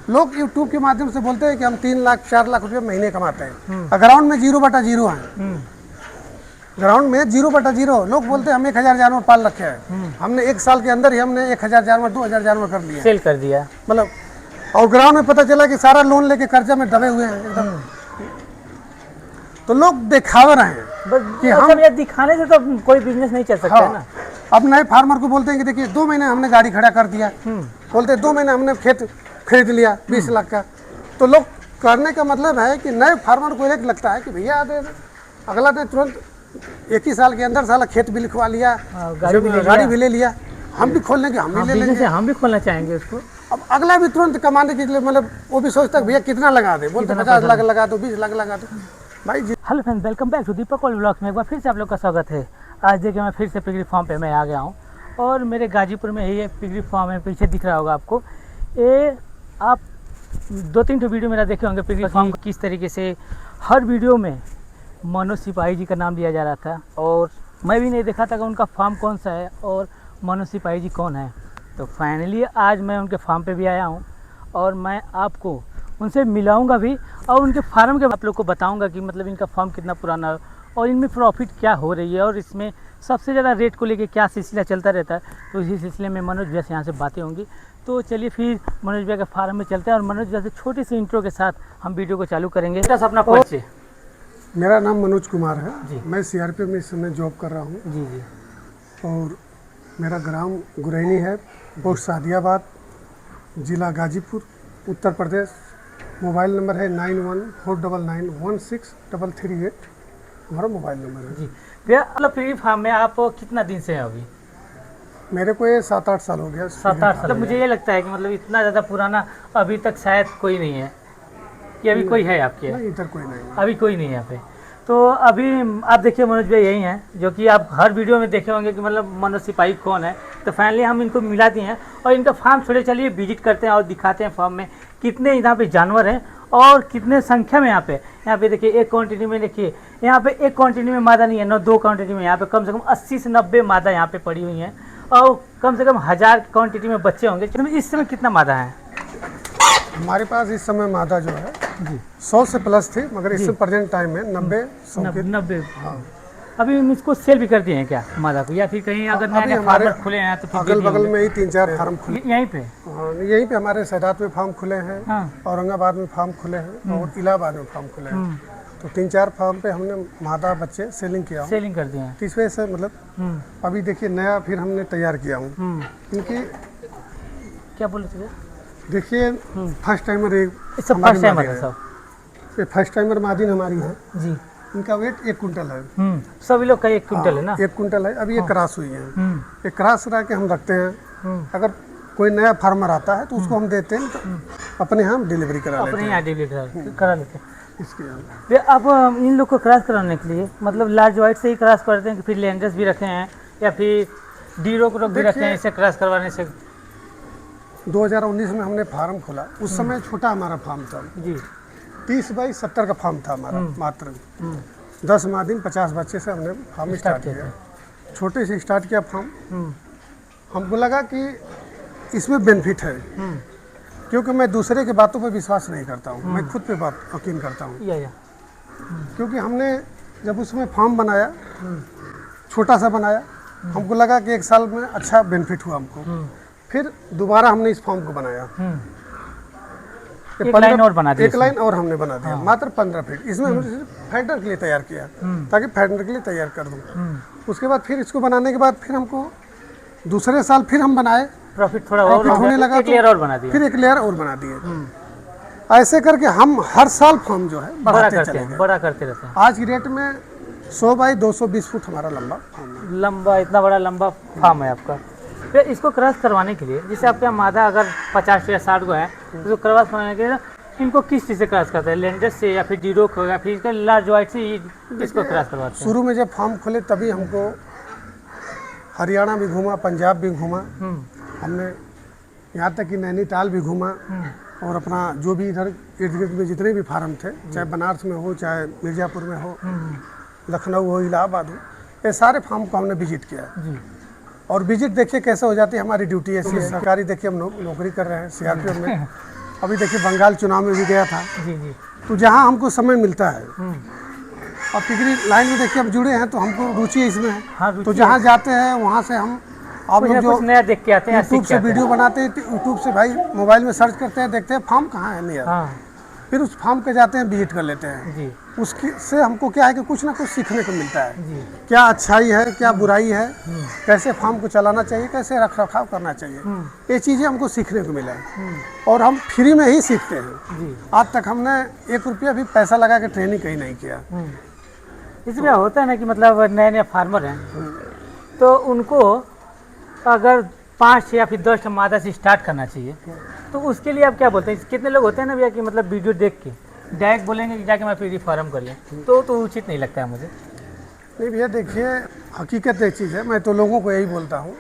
लोग यूट्यूब के माध्यम से बोलते हैं कि हम 3 लाख 4 लाख रुपए महीने कमाते हैं, ग्राउंड में 0/0 है। ग्राउंड में 0/0 लोग बोलते हैं हम 1000 जानवर पाल रखे हैं। हमने 1 साल के अंदर ही हमने 1000 जानवर 2000 जानवर कर लिए, सेल कर दिया मतलब। और ग्राउंड में पता चला कि सारा लोन लेके कर्जा में दबे हुए हैं एकदम। तो लोग दिखावा रहे हैं कि हम ये दिखाने से तो कोई बिजनेस नहीं चल सकता। हाँ। ना अब नए फार्मर को बोलते हैं कि देखिए 2 महीने हमने गाड़ी खड़ा कर दिया, बोलते हैं 2 महीने हमने खेत खरीद लिया 20 लाख का। तो लोग करने का मतलब है कि नए फार्मर को एक लगता है कि भैया अगला दिन तुरंत 1 ही साल के अंदर साला खेत भी लिखवा लिया, गाड़ी भी ले लिया, हम भी खोल लेंगे, हम भी ले लेंगे, हम भी खोलना चाहेंगे उसको। अब अगला भी तुरंत कमाने के लिए मतलब वो भी सोचता है भैया कितना लगा दे, बोलते 50 लाख लगा दो, 20 लाख लगा दो भाई। Hello friends, welcome back to Deepak all vlogs में एक बार फिर से आप लोग का स्वागत है। आज देखिए मैं फिर से पिगरी फार्म पे मैं आ गया हूँ और मेरे गाजीपुर में ही पिगरी फार्म है, पीछे दिख रहा होगा आपको। ये आप 2-3 वीडियो मेरा देखे होंगे पिगरी फार्म को किस तरीके से हर वीडियो में मनोज सिपाही जी का नाम लिया जा रहा था और मैं भी नहीं देखा था कि उनका फार्म कौन सा है और मनोज सिपाही जी कौन है। तो फाइनली आज मैं उनके फार्म पे भी आया हूँ और मैं आपको उनसे मिलाऊंगा भी और उनके फार्म के आप लोग को बताऊंगा कि मतलब इनका फार्म कितना पुराना है और इनमें प्रॉफिट क्या हो रही है और इसमें सबसे ज़्यादा रेट को लेके क्या सिलसिला चलता रहता है। तो इसी सिलसिले में मनोज भैया से यहाँ से बातें होंगी। तो चलिए फिर मनोज भैया के फार्म में चलते हैं और मनोज भैया से छोटी सी इंट्रो के साथ हम वीडियो को चालू करेंगे। अपना परिचय। मेरा नाम मनोज कुमार है जी। मैं CRPF में इस समय जॉब कर रहा हूँ जी जी। और मेरा ग्राम गुरैनी है, पोस्ट सादियाबाद, ज़िला गाजीपुर, उत्तर प्रदेश। मोबाइल नंबर है 9149916338, हमारा मोबाइल नंबर है जी। भैया मतलब पिगरी फार्म में आप कितना दिन से हैं अभी? मेरे को ये 7-8 साल हो गया। 7-8 साल। मतलब मुझे ये लगता है कि मतलब इतना ज़्यादा पुराना अभी तक शायद कोई नहीं है कि अभी कोई है आपके? नहीं, इधर कोई नहीं है। अभी कोई नहीं है यहाँ पे। तो अभी आप देखिए मनोज भाई यही हैं जो कि आप हर वीडियो में देखे होंगे कि मतलब मनोज सिपाही कौन है। तो फाइनली हम इनको मिला दिए हैं और इनका फार्म छोड़े चलिए विजिट करते हैं और दिखाते हैं फार्म में कितने यहाँ पे जानवर हैं और कितने संख्या में यहाँ पे देखिए एक क्वांटिटी में। देखिए यहाँ पे एक क्वांटिटी में मादा नहीं है, न 2 क्वांटिटी में, यहाँ पे कम से कम 80 से 90 मादा यहाँ पे पड़ी हुई हैं और कम से कम 1000 क्वांटिटी में बच्चे होंगे। इस समय कितना मादा है हमारे पास? इस समय मादा जो है जी 100 से प्लस थी, मगर इस प्रेजेंट टाइम में 90। हाँ। अभी हम इसको सेल भी कर दिए हैं क्या मादा को, या फिर कहीं अगर नया फार्म खुले हैं तो अगल बगल में ही 3-4 फार्म खुले यहीं पे? हाँ, यहीं पे हमारे सैदात में फार्म खुले हैं। हाँ। औरंगाबाद में फार्म खुले हैं और इलाहाबाद में फार्म खुले हैं। तो 3-4 फार्म पे हमने मादा बच्चे सेलिंग किया, सेलिंग कर दिए हैं। तो इस वजह से मतलब अभी देखिए नया फिर हमने तैयार किया हूँ इनकी। क्या बोले थे? देखिए फर्स्ट टाइमर फर्स्ट टाइमर मादिन हमारी है जी। इनका वेट 1 कुंटल है। सभी लोग का 1 कुंटल है ना? 1 कुंटल है। अभी ये क्रॉस हुई है, ये क्रॉस करा के हम रखते हैं। अगर कोई नया फार्मर आता है तो उसको हम देते हैं, तो अपने यहाँ डिलीवरी करा लेते हैं। अपने यहाँ डिलीवरी करा लेते हैं इसके यहाँ। अब इन लोग को क्रॉस कराने के लिए मतलब लार्ज वाइट से ही क्रॉस करते हैं कि फिर लेंडर्स भी रखे हैं या फिर डीरो को भी रखे हैं इसे क्रॉस करवाने से? 2019 में हमने फार्म खोला, उस समय छोटा हमारा फार्म था जी। 30 बाई 70 का फार्म था हमारा मात्र। 10 मादिन 50 बच्चे से हमने फार्म स्टार्ट किया। छोटे से स्टार्ट किया फार्म। हमको लगा कि इसमें बेनिफिट है, क्योंकि मैं दूसरे के बातों पर विश्वास नहीं करता हूँ, मैं खुद पे बात यकीन करता हूँ। क्योंकि हमने जब उसमें फार्म बनाया, छोटा सा बनाया, हमको लगा कि 1 साल में अच्छा बेनिफिट हुआ हमको। फिर दोबारा हमने इस फार्म को बनाया, एक लाइन और बना दिया। 1 लाइन और हमने बना दिया। मात्र 15 फीट। इसमें हमने सिर्फ फैडर के लिए तैयार किया, ताकि फैडर के लिए तैयार कर दूँ। उसके बाद फिर इसको बनाने के बाद फिर हमको दूसरे साल फिर हम बनाए, प्रॉफिट थोड़ा और होने लगा, एक लेयर और बना दिया। फिर 1 लेयर और बना दिए। ऐसे करके हम हर साल फार्म जो है बढ़ाते चले गए, बड़ा करते रहते हैं। आज की डेट में 100 बाई 220 फुट हमारा लंबा फार्म है। लंबा, इतना बड़ा लंबा फार्म है आपका। फिर इसको क्रॉस करवाने के लिए, जैसे आपके यहाँ मादा अगर 50 या 60 को है, तो क्रॉस करवाने के लिए इनको किस चीज़ से क्रॉस करते हैं? लेंडर से या फिर डीरो को या फिर इसका लार्ज वाइट से इसको क्रॉस करवाते हैं? शुरू में जब फार्म खोले तभी हमको हरियाणा भी घूमा, पंजाब भी घूमा, हमने यहाँ तक कि नैनीताल भी घूमा और अपना जो भी इधर इर्द गिर्द में जितने भी फार्म थे, चाहे बनारस में हो, चाहे मिर्ज़ापुर में हो, लखनऊ हो, इलाहाबाद हो, ये सारे फार्म को हमने विजिट किया। और विजिट देखिए कैसे हो जाती है हमारी ड्यूटी। ऐसी सरकारी देखिए हम नौकरी कर रहे हैं CRPF में, अभी देखिए बंगाल चुनाव में भी गया था, जी जी। तो जहाँ हमको समय मिलता है और पिगरी लाइन में देखिए हम जुड़े हैं तो हमको रुचि इसमें है। हाँ, रुचि तो जहाँ जाते हैं वहाँ से हम आप कुछ लोग ना जो कुछ नया देख के आते हैं, यूट्यूब सीख से के आते वीडियो बनाते हैं, यूट्यूब से भाई मोबाइल में सर्च करते हैं, देखते हैं फार्म कहाँ है नियर, हैं। हाँ फिर उस फार्म पे जाते हैं, विजिट कर लेते हैं। जी उसकी से हमको क्या है कि कुछ ना कुछ सीखने को मिलता है, जी। क्या अच्छाई है क्या बुराई है, कैसे फार्म को चलाना चाहिए, कैसे रख रखाव करना चाहिए, ये चीज़ें हमको सीखने को मिला है और हम फ्री में ही सीखते हैं। जी। आज तक हमने 1 रुपया भी पैसा लगा के ट्रेनिंग कहीं नहीं किया। इसमें होता है ना कि मतलब नए नए फार्मर हैं तो उनको अगर 5 या फिर 10 मादा से स्टार्ट करना चाहिए, तो उसके लिए आप क्या बोलते हैं? कितने लोग होते हैं ना भैया कि मतलब वीडियो देख के डायरेक्ट बोलेंगे कि जाके मैं पिगरी फार्म कर लें, तो उचित नहीं लगता है मुझे। नहीं भैया देखिए, हकीकत एक चीज़ है, मैं तो लोगों को यही बोलता हूँ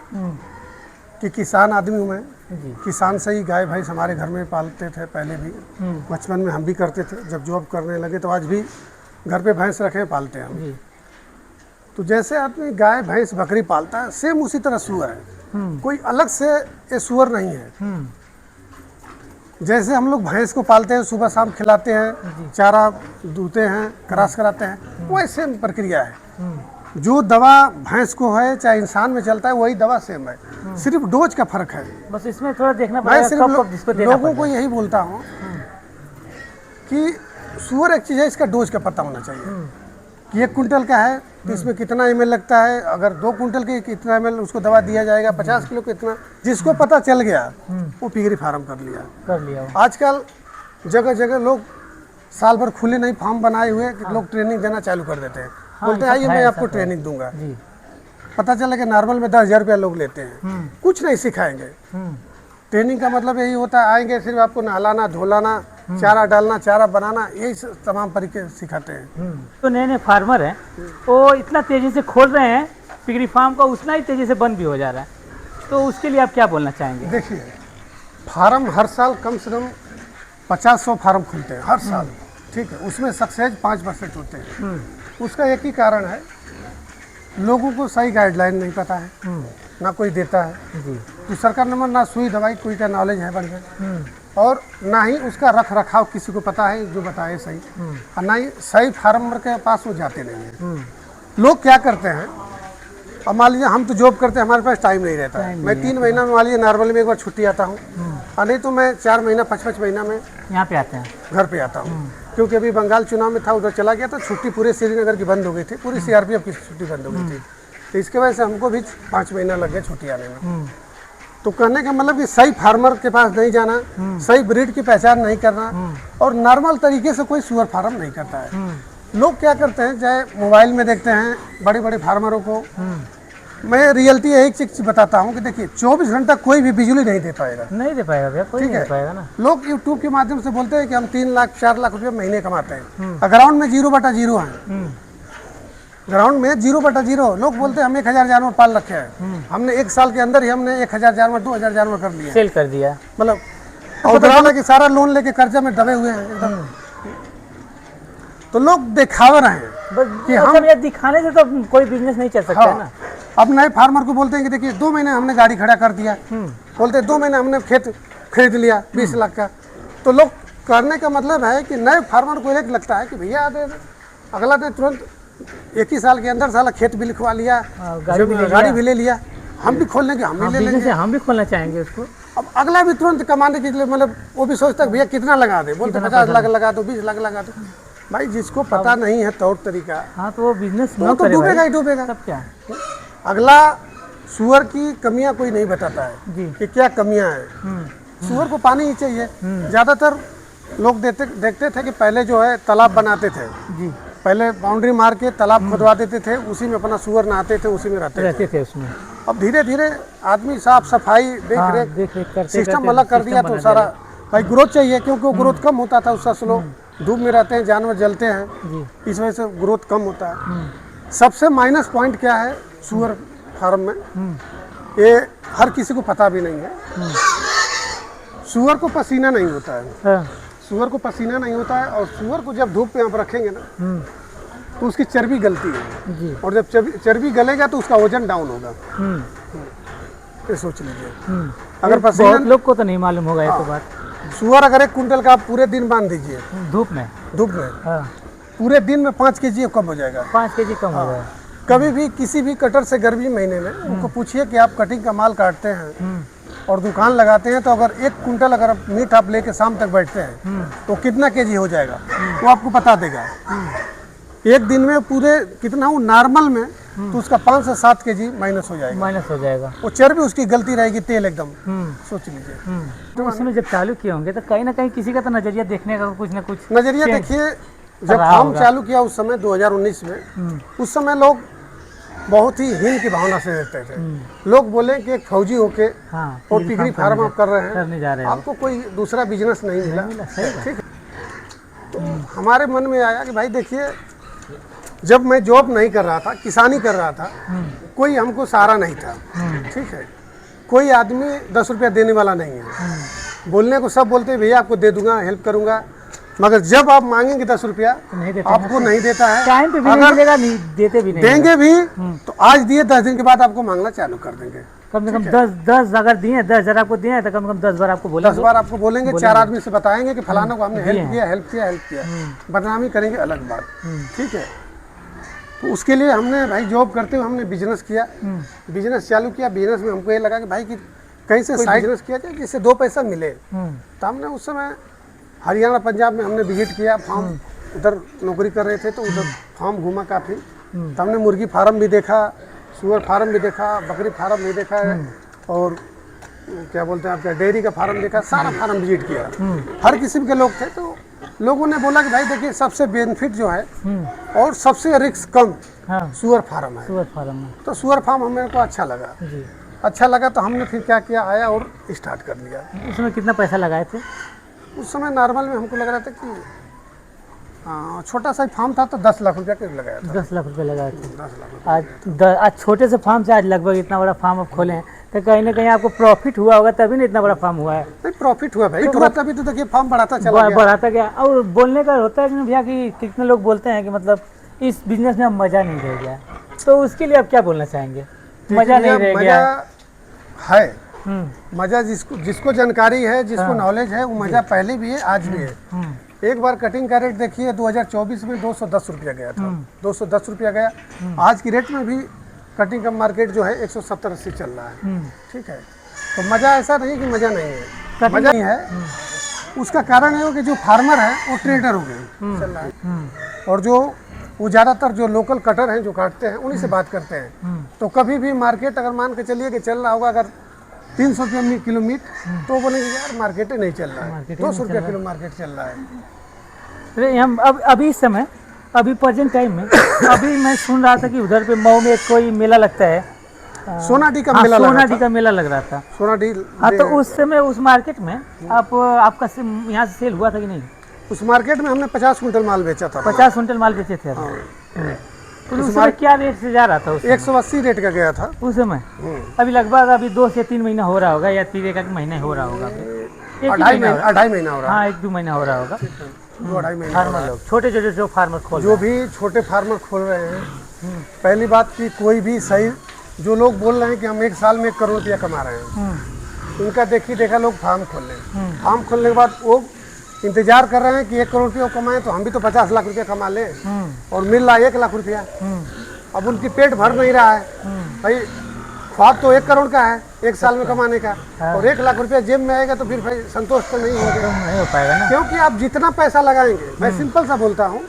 कि किसान आदमी हूँ मैं, जी किसान से ही गाय भैंस हमारे घर में पालते थे पहले भी, बचपन में हम भी करते थे, जब जॉब करने लगे तो आज भी घर पे भैंस रखे पालते हैं हम। जी। तो जैसे आदमी गाय भैंस बकरी पालता है सेम उसी तरह सूअर है, कोई अलग से ये सूअर नहीं है। जैसे हम लोग भैंस को पालते हैं, सुबह शाम खिलाते हैं, चारा दूते हैं, क्रॉस कराते हैं, वही सेम प्रक्रिया है। जो दवा भैंस को है चाहे इंसान में चलता है वही दवा सेम है, सिर्फ डोज का फर्क है। बस इसमें थोड़ा देखना मैं पड़ेगा सिर्फ कब कब जिसको देना लोगों को पड़ेगा। यही बोलता हूँ कि सूअर एक चीज़ है, इसका डोज का पता होना चाहिए कि 1 कुंटल का है तो इसमें कितना ml लगता है, अगर 2 कुंटल के कितना ml उसको दवा दिया जाएगा, 50 किलो कितना, जिसको पता चल गया वो पिगरी फार्म कर लिया। वो। आजकल जगह जगह लोग साल भर खुले नहीं फार्म बनाए हुए कि लोग ट्रेनिंग देना चालू कर देते हैं, बोलते हैं ये सब आइए है, मैं ये आपको सब है। ट्रेनिंग दूंगा। जी। पता चला कि नॉर्मल में 10,000 रुपया लोग लेते हैं, कुछ नहीं सिखाएंगे। ट्रेनिंग का मतलब यही होता है, आएंगे सिर्फ आपको नहलाना धुलाना, चारा डालना, चारा बनाना, यही तमाम तरीके सिखाते हैं। तो नए नए फार्मर हैं वो इतना तेज़ी से खोल रहे हैं पिगरी फार्म का, उतना ही तेज़ी से बंद भी हो जा रहा है, तो उसके लिए आप क्या बोलना चाहेंगे? देखिए, फार्म हर साल कम से कम 50-100 फार्म खुलते हैं हर साल, ठीक है, उसमें सक्सेस 5% होते हैं। उसका एक ही कारण है, लोगों को सही गाइडलाइन नहीं पता है, ना कोई देता है। जी। दूसरा का नंबर, ना सुई दवाई कोई का नॉलेज है बढ़िया, और ना ही उसका रख रखाव किसी को पता है जो बताए सही, और ना ही सही फार्मर के पास वो जाते नहीं हैं। लोग क्या करते हैं, अब मान लीजिए हम तो जॉब करते हैं, हमारे पास टाइम नहीं रहता है, मैं 3 महीना में मान लीजिए नॉर्मल में एक बार छुट्टी आता हूँ, और नहीं तो मैं 4 महीना 5-5 महीना में यहाँ पे आते हैं। घर पे आता हूँ, क्योंकि अभी बंगाल चुनाव में था, उधर चला गया था, छुट्टी पूरे श्रीनगर की बंद हो गई थी, पूरी CRPF की छुट्टी बंद हो गई थी, तो इसके वजह से हमको भी 5 महीना लग गया छुट्टी आने में। तो कहने का मतलब कि सही फार्मर के पास नहीं जाना, सही ब्रीड की पहचान नहीं करना, और नॉर्मल तरीके से कोई सूअर फार्म नहीं करता है। लोग क्या करते हैं, चाहे मोबाइल में देखते हैं बड़े बड़े फार्मरों को, मैं रियलिटी एक चीज बताता हूँ कि देखिए 24 घंटा कोई भी बिजली नहीं दे पाएगा, नहीं दे पाएगा भैया, कोई ठीक नहीं है। दे पाएगा ना। लोग यूट्यूब के माध्यम से बोलते हैं कि हम 3 लाख 4 लाख रुपये महीने कमाते हैं, ग्राउंड में 0/0 है, ग्राउंड में 0/0। लोग बोलते हैं हम 1000 जानवर पाल रखे हैं, हमने 1 साल के अंदर ही हमने 1000 जानवर 2000 जानवर कर लिए, सेल कर दिया। मतलब और ग्राउंड की सारा लोन लेके कर्जा में दबे हुए हैं एकदम। तो लोग दिखावा रहे हैं बस कि मतलब ये दिखाने से तो कोई बिजनेस नहीं चल सकता है ना। अब नए फार्मर को बोलते हैं कि देखिए 2 महीने हमने गाड़ी खड़ा कर दिया, बोलते हैं 2 महीने हमने खेत खरीद लिया 20 लाख का। तो लोग करने का मतलब है कि नए फार्मर को एक लगता है कि भैया अगला दिन तुरंत 1 ही साल के अंदर साला खेत भी लिखवा लिया, गाड़ी भी ले लिया, हम भी खोल लेंगे, हम भी ले लेंगे, हम भी खोलना चाहेंगे उसको। अब अगला भी तुरंत कमाने के लिए, मतलब वो भी सोचता है भैया कितना लगा दे, बोलते 50 लाख लगा दो, 20 लाख लगा दो। भाई जिसको पता नहीं है तौर तरीका, हाँ तो वो बिजनेस वो न तो करे डूबेगा भाई, ही डूबेगा। तब क्या। अगला सूअर की कमियां कोई नहीं बताता है जी। कि क्या कमियां हैं। सूअर को पानी ही चाहिए। ज़्यादातर लोग देखते थे कि पहले जो है तालाब बनाते थे जी, पहले बाउंड्री मार के तालाब खुदवा देते थे, उसी में अपना सूअर नहाते थे, उसी में रहते थे उसमें। अब धीरे धीरे आदमी साफ सफाई देख रेख करते सिस्टम अलग कर दिया, तो सारा भाई ग्रोथ चाहिए, क्योंकि वो ग्रोथ कम होता था उसका स्लो, धूप में रहते हैं, जानवर जलते हैं, जी। इस वजह से ग्रोथ कम होता है। सबसे माइनस पॉइंट क्या है सूअर फार्म में, ये हर किसी को पता भी नहीं है, सूअर को पसीना नहीं होता है। हाँ। सूअर को पसीना नहीं होता है, और सूअर को जब धूप पे आप रखेंगे ना तो उसकी चर्बी गलती है जी। और जब चर्बी गलेगा तो उसका वजन डाउन होगा। ये सोच लीजिए, अगर बहुत पसीना लोग को तो नहीं मालूम होगा ये तो बात। सुअर अगर 1 कुंटल का आप पूरे दिन बांध दीजिए धूप में। धूप में, हाँ, पूरे दिन में 5 केजी कम हो जाएगा। 5 केजी कम हो जाएगा। कभी भी किसी भी कटर से गर्मी महीने में उनको पूछिए कि आप कटिंग का माल काटते हैं और दुकान लगाते हैं, तो अगर 1 कुंटल अगर आप मीट आप लेके शाम तक बैठते हैं तो कितना केजी हो जाएगा वो आपको बता देगा। एक दिन में पूरे कितना हो नॉर्मल में तो उसका 5 से 7 केजी माइनस हो जाएगा। माइनस हो जाएगा। वो चर्बी उसकी गलती रहेगी, तेल एकदम सोच लीजिए। तो उसमें जब चालू किए होंगे तो कहीं ना कहीं किसी का तो नजरिया देखने का कुछ ना कुछ नजरिया change देखिए, जब रहा फार्म होगा। चालू किया उस समय 2019 में, उस समय लोग बहुत ही हीन की भावना से रहते थे। लोग बोले कि एक फौजी होके हाँ, और पिगरी फार्म आप कर रहे करने जा हैं, रहे हो। आपको कोई दूसरा बिजनेस नहीं मिला। सही बात। ठीक है, तो हमारे मन में आया कि भाई देखिए, जब मैं जॉब नहीं कर रहा था, किसानी कर रहा था, कोई हमको सहारा नहीं था। ठीक है, कोई आदमी 10 रुपया देने वाला नहीं है। बोलने को सब बोलते हैं भैया आपको दे दूंगा, हेल्प करूंगा, मगर जब आप मांगेंगे 10 रुपया नहीं देते आपको नहीं देता है। टाइम पे भी नहीं मिलेगा, नहीं देते भी नहीं। देंगे भी तो आज दिए 10 दिन के बाद आपको मांगना चालू कर देंगे। कम से कम 10 अगर दिए, 10,000 आपको दिए तो कम से कम 10 बार आपको 10 बोलेंगे। बार आपको बोलेंगे, 4 आदमी से बताएंगे कि फलाना को हमने हेल्प किया, हेल्प किया, हेल्प किया। बदनामी करेंगे अलग बात। ठीक है, तो उसके लिए हमने भाई जॉब करते हुए हमने बिजनेस किया, बिजनेस चालू किया। बिजनेस में हमको ये लगा कि भाई कि कहीं से साइड बिजनेस किया जाए जिससे 2 पैसा मिले। तो हमने उस समय हरियाणा पंजाब में हमने विजिट किया, फार्म उधर नौकरी कर रहे थे तो उधर फार्म घूमा काफ़ी। तो हमने मुर्गी फार्म भी देखा, सुअर फार्म भी देखा, बकरी फार्म भी देखा है, और क्या बोलते हैं आपका डेयरी का फार्म देखा, सारा फार्म विजिट किया। हर किस्म के लोग थे, तो लोगों ने बोला कि भाई देखिए सबसे बेनिफिट जो है और सबसे रिस्क कम हाँ, सुअर फार्म है। सुअर फार्म में। तो सुअर फार्म हमें को अच्छा लगा। जी, अच्छा लगा तो हमने फिर क्या किया, आया और स्टार्ट कर लिया। उसमें कितना पैसा लगाए थे? उस समय नॉर्मल में हमको लग रहा था कि छोटा सा फार्म था तो 10 लाख रुपया के लगाया था। 10 लाख रुपए लगाए थे। 10 लाख रुपया। आज छोटे से फार्म से आज लगभग इतना बड़ा फार्म आप खोले हैं, तो कहीं ना कहीं आपको प्रॉफिट हुआ होगा, तभी ना इतना बड़ा फार्म हुआ है। नहीं प्रॉफिट हुआ भाई, थोड़ा तभी तो देखिए फार्म बढ़ाता चला गया। बढ़ाता गया। और बोलने का होता है कि भैया कि कितने लोग बोलते हैं कि मतलब इस बिजनेस में अब मज़ा नहीं रह गया, तो उसके लिए आप क्या बोलना चाहेंगे? मज़ा नहीं रह गया मज़ा है, मज़ा जिसको जानकारी है, जिसको नॉलेज है, वो मज़ा पहले भी है, आज भी है। एक बार कटिंग का रेट देखिए 2024 में 210 रुपया गया था, 210 रुपया गया। आज की रेट में भी कटिंग का मार्केट जो है 170-80 चल रहा है। ठीक है, तो मज़ा ऐसा नहीं कि मज़ा नहीं है, मज़ा नहीं है। उसका कारण है कि जो फार्मर है वो ट्रेडर हो गए चल रहा है, और जो वो ज़्यादातर जो लोकल कटर हैं जो काटते हैं उन्हीं से बात करते हैं। तो कभी भी मार्केट अगर मान के चलिए कि चल रहा होगा अगर 300 रुपये किलो मीट, तो बोलेंगे यार मार्केट ही नहीं चल रहा है, 200 रुपया किलो मार्केट चल रहा है। अरे हम अभी इस समय अभी प्रेजेंट टाइम में अभी मैं सुन रहा था कि उधर पे मऊ में कोई मेला लगता है, सोनाडी का मेला लगा था। सोनाडी का मेला लग रहा था। सोनाडी, हाँ, तो उस समय उस मार्केट में आपका यहाँ से सेल हुआ था कि नहीं? उस मार्केट में हमने 50 कुंटल माल बेचा था। 50 कुंटल माल बेचे थे आप। तो उस समय क्या रेट से जा रहा था? 180 रेट का गया था उस समय। अभी लगभग अभी 2 से 3 महीना हो रहा होगा, या 3 महीना हो रहा होगा। 2.5 महीना हो रहा है। हाँ, 1-2 महीना हो रहा होगा। 2.5 महीना। फार्मर लोग छोटे जो फार्मर खोल जो भी छोटे फार्मर खोल रहे हैं, पहली बात कि कोई भी सही, जो लोग बोल रहे हैं कि हम 1 साल में 1 करोड़ रुपया कमा रहे हैं, उनका देखा लोग फार्म खोल लें। फार्म खोलने के बाद वो इंतजार कर रहे हैं कि 1 करोड़ रुपया कमाएं, तो हम भी तो 50 लाख रुपया कमा लें, और मिल रहा है 1 लाख रुपया। अब उनकी पेट भर नहीं रहा है भाई। ख्वाब तो 1 करोड़ का है 1 साल में कमाने का, और 1 लाख रुपया जेब में आएगा तो फिर भाई संतोष तो नहीं होगा, नहीं हो पाएगा ना। क्योंकि आप जितना पैसा लगाएंगे, मैं सिंपल सा बोलता हूँ,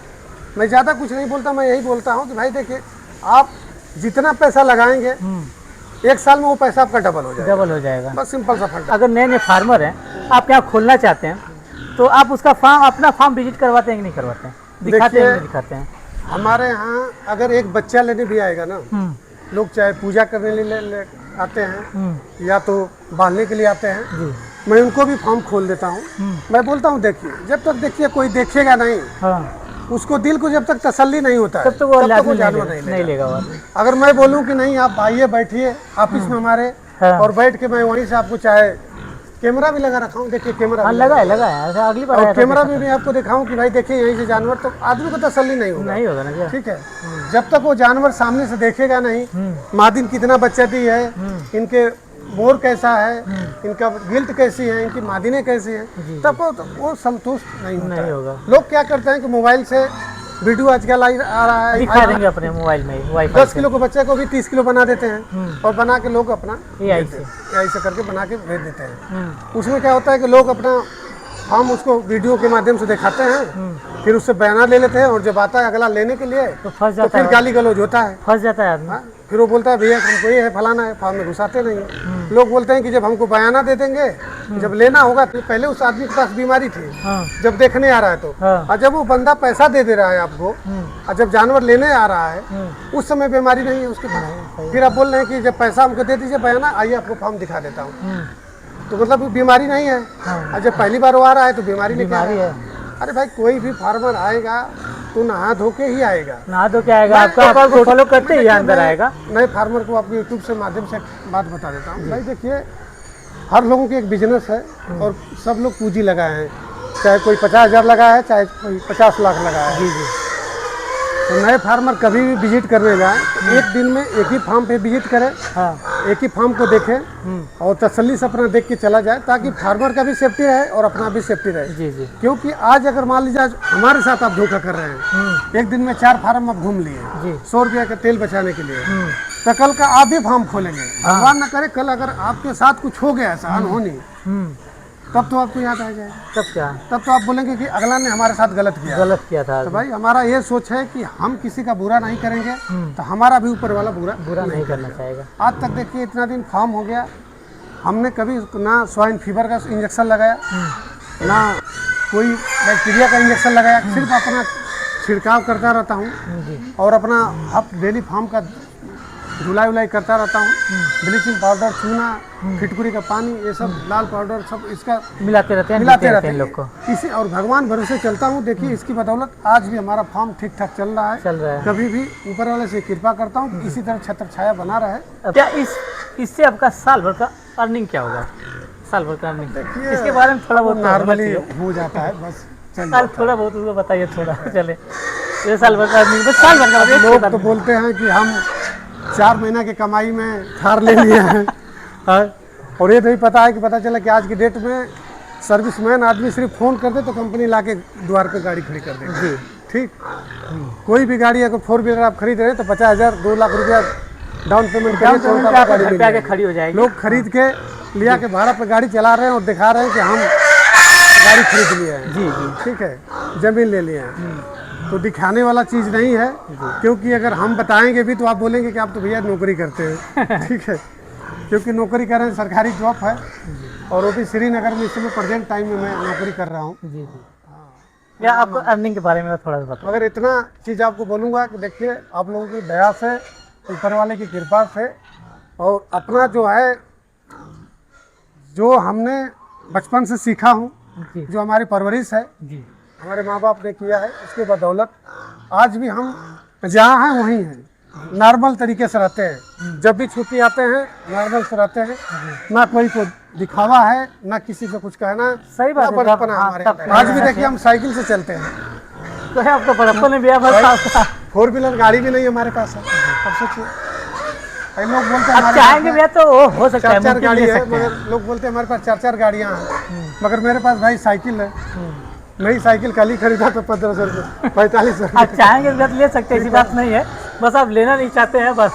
मैं ज़्यादा कुछ नहीं बोलता, मैं यही बोलता हूँ कि भाई देखिए आप जितना पैसा लगाएंगे 1 साल में वो पैसा आपका डबल हो जाएगा। बस सिंपल सा फंडा। अगर नए फार्मर हैं, आप यहाँ खोलना चाहते हैं, तो आप उसका अपना फार्म विजिट करवाते हैं कि नहीं करवाते हैं? दिखाते हैं, नहीं दिखाते हैं? हमारे यहाँ अगर एक बच्चा लेने भी आएगा ना, लोग चाहे पूजा करने ले आते हैं या तो बांधने के लिए आते हैं, मैं उनको भी फार्म खोल देता हूँ। मैं बोलता हूँ देखिए, जब तक देखिए कोई देखेगा नहीं, उसको दिल को जब तक तसल्ली नहीं होता है, तब तो वो जानवर नहीं लेगा। अगर मैं बोलूँ कि नहीं आप आइए बैठिए ऑफिस में हमारे, और बैठ के मैं वहीं से आपको चाहे कैमरा भी लगा रखा हूँ, देखिए कैमरा लगा है। अगली बार और कैमरा में भी आपको दिखाऊं कि भाई देखिए यहीं से जानवर, तो आदमी को तसल्ली नहीं होगा ना। ठीक है, जब तक वो जानवर सामने से देखेगा नहीं, मादिन कितना बच्चा दी है, इनके मोर कैसा है, इनका गिल्ट कैसी है, इनकी मादिने कैसी जी, हैं, तब वो संतुष्ट नहीं होता नहीं है। होगा। लोग क्या करते हैं कि मोबाइल से वीडियो आजकल आ रहा है, दिखा देंगे अपने मोबाइल में वाईफाई 10 किलो के बच्चे को भी 30 किलो बना देते हैं और बना के लोग अपना AI भेज से। देते हैं। AI से करके बना के भेज देते हैं। उसमें क्या होता है कि लोग अपना हम उसको वीडियो के माध्यम से दिखाते हैं, फिर उससे बयाना ले लेते हैं और जब आता है अगला लेने के लिए तो फंस तो जाता फिर है, गाली गलौज होता है। फंस जाता है आदमी। हाँ, फिर वो बोलता है भैया हमको ये है फलाना है, फॉर्म में घुसाते नहीं है। लोग बोलते हैं कि जब हमको बयाना दे देंगे, जब लेना होगा तो पहले उस आदमी के पास बीमारी थी, हाँ जब देखने आ रहा है तो, हाँ। और जब वो बंदा पैसा दे रहा है आपको और जब जानवर लेने आ रहा है उस समय बीमारी नहीं है उसके पास। फिर आप बोल रहे हैं कि जब पैसा हमको दे दीजिए बयाना, आइए आपको फॉर्म दिखा देता हूँ, तो मतलब बीमारी नहीं है। और जब पहली बार वो आ रहा है तो बीमारी लेके आ बीमारी रहा है। अरे भाई कोई भी फार्मर आएगा तो नहा धो के ही आएगा। नहा धो के आएगा, आपका आपको फॉलो करते ही अंदर आएगा। नए फार्मर को आपको यूट्यूब से माध्यम से बात बता देता हूँ। भाई देखिए, हर लोगों की एक बिजनेस है और सब लोग पूंजी लगाए हैं, चाहे कोई 50,000 लगाया है, चाहे कोई 50 लाख लगाया है। जी जी। तो नए फार्मर कभी भी विजिट करने जाए तो एक दिन में एक ही फार्म पे विजिट करें, हाँ एक ही फार्म को देखें और तसल्ली से अपना देख के चला जाए, ताकि फार्मर का भी सेफ्टी रहे और अपना भी सेफ्टी रहे। जी जी। क्योंकि आज अगर मान लीजिए आज हमारे साथ आप धोखा कर रहे हैं, एक दिन में 4 फार्म आप घूम लिए जी। 100 रुपया का तेल बचाने के लिए, तो कल का आप भी फार्म खोलेंगे। भगवान ना करे कल अगर आपके साथ कुछ हो गया ऐसा अनहोनी, तब तो आपको याद आ जाएगा, तब क्या तब तो आप बोलेंगे कि अगला ने हमारे साथ गलत किया। गलत किया था तो भाई हमारा ये सोच है कि हम किसी का बुरा नहीं करेंगे, तो हमारा भी ऊपर वाला बुरा नहीं करना चाहेगा। आज तक देखिए इतना दिन फार्म हो गया, हमने कभी ना स्वाइन फीवर का इंजेक्शन लगाया, ना कोई बैक्टीरिया का इंजेक्शन लगाया, सिर्फ अपना छिड़काव करता रहता हूँ जी और अपना डेली फार्म का धुलाई उलाई करता रहता हूँ। ब्लीचिंग पाउडर, चूना, फिटकुरी का पानी, ये सब लाल पाउडर सब इसका मिलाते रहते हैं, मिलाते देते रहते हैं हैं लोग को। इसी और भगवान भरोसे चलता हूँ। देखिए इसकी बदौलत आज भी हमारा फार्म ठीक ठाक चल रहा है। चल रहा है। कभी भी ऊपर वाले से कृपा करता हूँ इसी तरह छत्र छाया बना रहे। अब क्या इससे आपका साल भर का अर्निंग क्या होगा? साल भर का अर्निंग इसके बारे में थोड़ा बहुत नॉर्मली हो जाता है, बस चल साल थोड़ा बहुत उसको बताइए थोड़ा चले। ये साल भर का अर्निंग बस साल भर का जाता है। लोग तो बोलते हैं कि हम 4 महीना की कमाई में थार ले लिए हैं हाँ, और ये नहीं पता है कि पता चला कि आज की डेट में सर्विसमैन आदमी सिर्फ फ़ोन कर दे तो कंपनी ला के द्वार पे गाड़ी खड़ी कर देगी। जी ठीक, कोई भी गाड़ी अगर 4 व्हीलर आप खरीद रहे हैं तो 50,000 2 लाख रुपया डाउन पेमेंट डाउन करके पेमेंट पे आपके घर पे आके खड़ी हो जाएगी। लोग खरीद के लिया के भाड़ा पे गाड़ी चला रहे हैं और दिखा रहे हैं कि हम गाड़ी खरीद लिए हैं। जी जी। ठीक है, ज़मीन ले लिए हैं, तो दिखाने वाला चीज़ नहीं है। क्योंकि अगर हम बताएंगे भी तो आप बोलेंगे कि आप तो भैया नौकरी करते हैं ठीक है, क्योंकि नौकरी कर रहे हैं, सरकारी जॉब है और वो भी श्रीनगर में इस समय प्रेजेंट टाइम में मैं नौकरी कर रहा हूँ। जी जी। या आपको अर्निंग के बारे में थोड़ा सा बताओ। मगर इतना चीज़ आपको बोलूँगा कि देखिए आप लोगों की दया से, ऊपर वाले की कृपा से और अपना जो है, जो हमने बचपन से सीखा हूँ, जी जो हमारी परवरिश है, जी हमारे माँ बाप ने किया है, उसके बदौलत आज भी हम जहाँ हैं वहीं हैं, नॉर्मल तरीके से रहते हैं। जब भी छुट्टी आते हैं नॉर्मल से रहते हैं, ना कोई को दिखावा है, ना किसी को कुछ कहना। सही बात है, बड़प्पन हाँ, हमारे तब- अंदर। आज भी देखिए हम साइकिल से चलते हैं, तो है आपका बड़प्पन में भी बस आपका 4 व्हीलर गाड़ी भी नहीं हमारे पास है। अब सोचिए, कई लोग बोलते हैं आप हमारे चाहेंगे पास भैया तो वो हो सकता है, 4-4 मुमकिन गाड़ी ले है, सकते हैं। मगर लोग बोलते हैं हमारे पास 4-4 गाड़ियाँ हैं, मगर मेरे पास भाई साइकिल है। नई साइकिल कल ही खरीदा तो 1500 रुपये 4500 आप चाहेंगे भैया तो ले सकते हैं, ऐसी बात नहीं है, बस आप लेना नहीं चाहते हैं बस।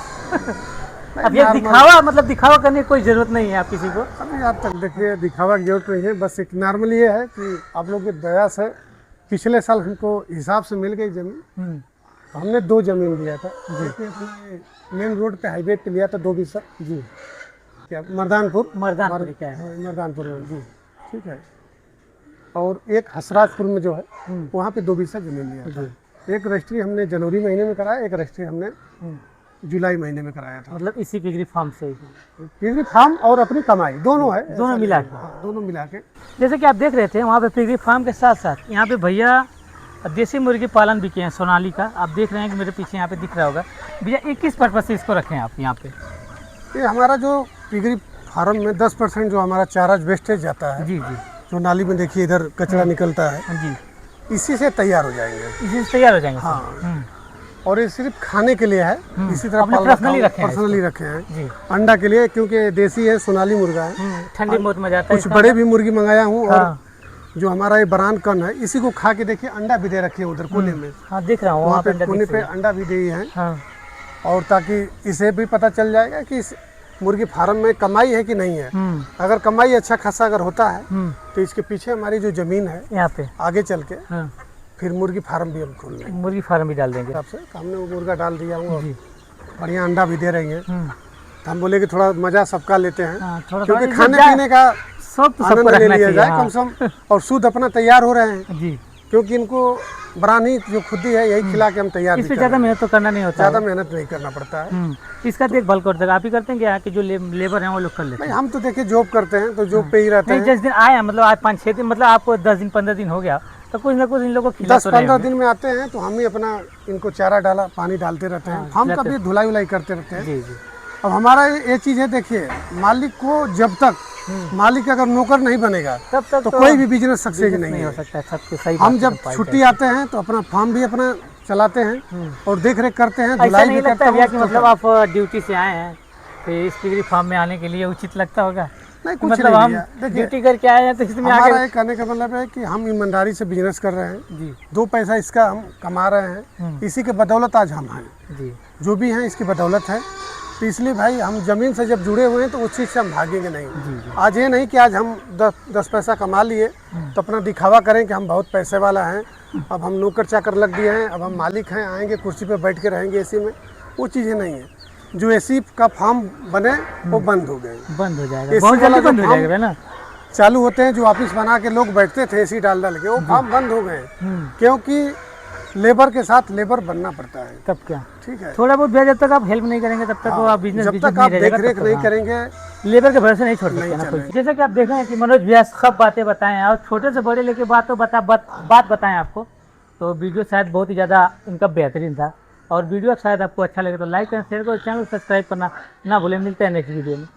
अब ये दिखावा, मतलब दिखावा करने की कोई जरूरत नहीं है आप किसी को। अभी आप तक देखिए दिखावा की जरूरत नहीं है, बस एक नॉर्मल ये है कि आप लोगों की दया से पिछले साल हमको हिसाब से मिल गई ज़मीन। हमने 2 ज़मीन लिया था, देखिए अपने मेन रोड पे हाईवे पे लिया था 2 बीसा जी, क्या मर्दानपुर मर्दानपुर क्या है? हाँ, मर्दानपुर में जी, ठीक है। और एक हसराजपुर में जो है वहाँ पे 2 बीसा ज़मीन लिया था। एक रजिस्ट्री हमने जनवरी महीने में कराया, एक रजिस्ट्री हमने जुलाई महीने में कराया था। मतलब इसी पिगरी फार्म से ही। पिगरी फार्म और अपनी कमाई दोनों है, दोनों मिला के। हाँ, दोनों मिला के। जैसे कि आप देख रहे थे वहाँ पे पिगरी फार्म के साथ साथ यहाँ पे भैया देसी मुर्गी पालन भी किए हैं, सोनाली का। आप देख रहे हैं कि मेरे पीछे यहाँ पे दिख रहा होगा भैया। ये किस पर्पज से इसको रखे हैं आप यहाँ पे? ये हमारा जो पिगरी फार्म में 10% जो हमारा चारा वेस्टेज जाता है, जी जी जो नाली में देखिए इधर कचरा निकलता है, जी, इसी से तैयार हो जाएंगे। इसी से तैयार हो जाएंगे। हाँ, और ये सिर्फ खाने के लिए है। इसी तरह आपने पाल पर्सनली रखे हैं पर्सनली रखे हैं जी। अंडा के लिए, क्योंकि देसी है, सोनाली मुर्गा है। ठंडी बहुत मजा आता है कुछ इसका। बड़े भी मुर्गी मंगाया हूँ, और हाँ जो हमारा ये बरान कन है, इसी को खा के देखिए, अंडा भी दे रखे हैं उधर कोने में, हाँ दिख रहा हूँ वहाँ वहाँ पे पे कोने पे अंडा भी दिए हैं। हाँ और ताकि इसे भी पता चल जाएगा कि इस मुर्गी फार्म में कमाई है कि नहीं है। अगर कमाई अच्छा खासा अगर होता है तो इसके पीछे हमारी जो ज़मीन है, यहाँ पे आगे चल के हाँ फिर मुर्गी फार्म भी हम खोल लेंगे। मुर्गी फार्म भी डाल देंगे। आपसे हमने वो मुर्गा डाल दिया हूँ और जी। बढ़िया अंडा भी दे रही हैं। तो हम बोले कि थोड़ा मज़ा सबका लेते हैं, हाँ, थोड़ा क्योंकि थोड़ा खाने जा- पीने का सब तो सबको आनंद ले रखना लिया चाहिए। जाए हाँ। कम से कम, और शुद्ध अपना तैयार हो रहे हैं, जी। क्योंकि इनको बरानी जो खुद ही है यही खिला के हम तैयार भी इसमें कर ज़्यादा रहे हैं। मेहनत तो करना नहीं होता ज़्यादा है। मेहनत नहीं करना पड़ता है। इसका देखभाल करते हैं आप ही करते हैं कि यहाँ के जो लेबर हैं वो लोग कर लेते नहीं, हैं? हम तो देखिए जॉब करते हैं तो जॉब पे ही रहते नहीं हैं। जिस दिन आए मतलब आज 5-6 दिन, मतलब आपको 10 दिन 15 दिन हो गया, तो कुछ ना कुछ इन लोगों को खिला तो रहे 10-15 होंगे। दिन में आते हैं तो हम ही अपना इनको चारा डाला, पानी डालते रहते हैं। हम खिलाते- कभी धुलाई उलाई करते रहते हैं। जी जी। अब हमारा ये चीज़ है, देखिए मालिक को जब तक मालिक अगर नौकर नहीं बनेगा तब तक तो कोई भी बिजनेस सक्सेस नहीं नहीं हो है। सकता है। सबके सही हम बात जब एकदम पाई छुट्टी आते हैं तो अपना फार्म भी अपना चलाते हैं और देख रेख करते हैं, ऐसा धुलाई नहीं भी लगता करते भैया हैं। कि मतलब आप ड्यूटी से आए हैं तो इस पिगरी फार्म में आने के लिए उचित लगता होगा? नहीं, कुछ मतलब नहीं हम भैया। देखिए, ड्यूटी करके आए हैं तो इसमें हमारा आगे ये कहने का मतलब है कि हम ईमानदारी से बिजनेस कर रहे हैं, जी 2 पैसा इसका हम कमा रहे हैं, इसी के बदौलत आज हम हैं, जी जो भी हैं इसकी बदौलत है। तो इसलिए भाई हम ज़मीन से जब जुड़े हुए हैं तो उस चीज़ से हम भागेंगे नहीं। आज ये नहीं कि आज हम 10 पैसा कमा लिए तो अपना दिखावा करें कि हम बहुत पैसे वाला हैं, अब हम नौकर चाकर लग दिए हैं, अब हम मालिक हैं, आएंगे कुर्सी पे बैठ के रहेंगे एसी में, वो चीज़ें नहीं है। जो एसी का फार्म बने वो बंद हो गए, बंद हो जाएगा, एसी बहुत वाला जल्दी जो बंद हो फार्म जाएगा ना। चालू होते हैं, जो ऑफिस बना के लोग बैठते थे एसी डाल डाल के, वो फार्म बंद हो गए, क्योंकि लेबर के साथ लेबर बनना पड़ता है। तब क्या ठीक है, थोड़ा बहुत भैया, जब तक आप हेल्प नहीं करेंगे तब तक वो आप बिजनेस जब तक आप देख रेख नहीं करेंगे, लेबर के भरोसे नहीं छोड़ सकते नहीं ना कोई। चलेगा। जैसे कि आप देख रहे हैं कि मनोज भैया सब बातें बताएं हैं और छोटे से बड़े लेके बात बताएं आपको, तो वीडियो शायद बहुत ही ज़्यादा इनका बेहतरीन था। और वीडियो शायद आपको अच्छा लगे तो लाइक करें, शेयर करें, चैनल को सब्सक्राइब करना ना भूलें। मिलते हैं नेक्स्ट वीडियो में।